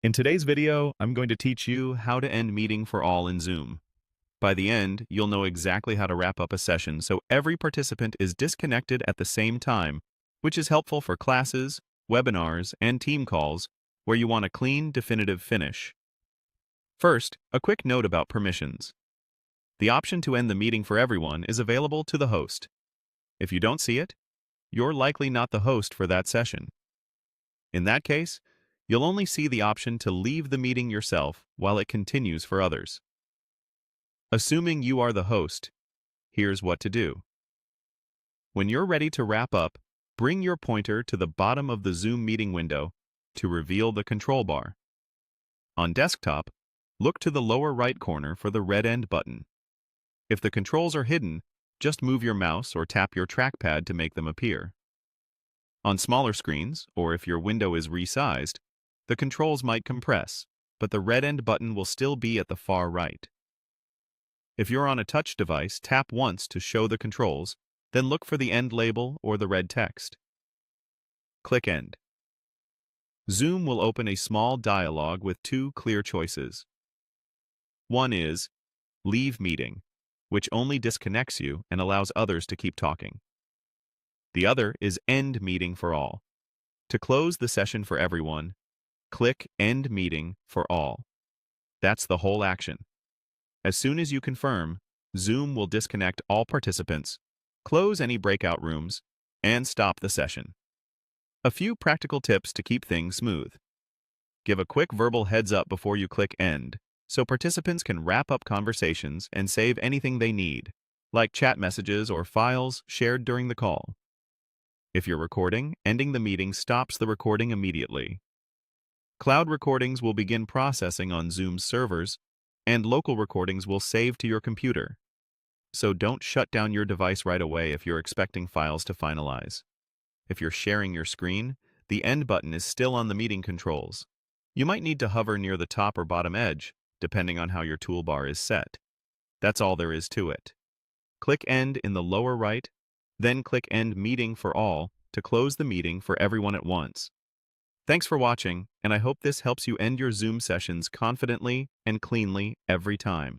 In today's video, I'm going to teach you how to end meeting for all in Zoom. By the end, you'll know exactly how to wrap up a session so every participant is disconnected at the same time, which is helpful for classes, webinars, and team calls where you want a clean, definitive finish. First, a quick note about permissions. The option to end the meeting for everyone is available to the host. If you don't see it, you're likely not the host for that session. In that case, you'll only see the option to leave the meeting yourself while it continues for others. Assuming you are the host, here's what to do. When you're ready to wrap up, bring your pointer to the bottom of the Zoom meeting window to reveal the control bar. On desktop, look to the lower right corner for the red end button. If the controls are hidden, just move your mouse or tap your trackpad to make them appear. On smaller screens, or if your window is resized, the controls might compress, but the red end button will still be at the far right. If you're on a touch device, tap once to show the controls, then look for the end label or the red text. Click End. Zoom will open a small dialog with two clear choices. One is Leave Meeting, which only disconnects you and allows others to keep talking. The other is End Meeting for All. To close the session for everyone, click End Meeting for All. That's the whole action. As soon as you confirm, Zoom will disconnect all participants, close any breakout rooms, and stop the session. A few practical tips to keep things smooth. Give a quick verbal heads up before you click End, so participants can wrap up conversations and save anything they need, like chat messages or files shared during the call. If you're recording, ending the meeting stops the recording immediately. Cloud recordings will begin processing on Zoom's servers, and local recordings will save to your computer. So don't shut down your device right away if you're expecting files to finalize. If you're sharing your screen, the End button is still on the meeting controls. You might need to hover near the top or bottom edge, depending on how your toolbar is set. That's all there is to it. Click End in the lower right, then click End Meeting for All to close the meeting for everyone at once. Thanks for watching, and I hope this helps you end your Zoom sessions confidently and cleanly every time.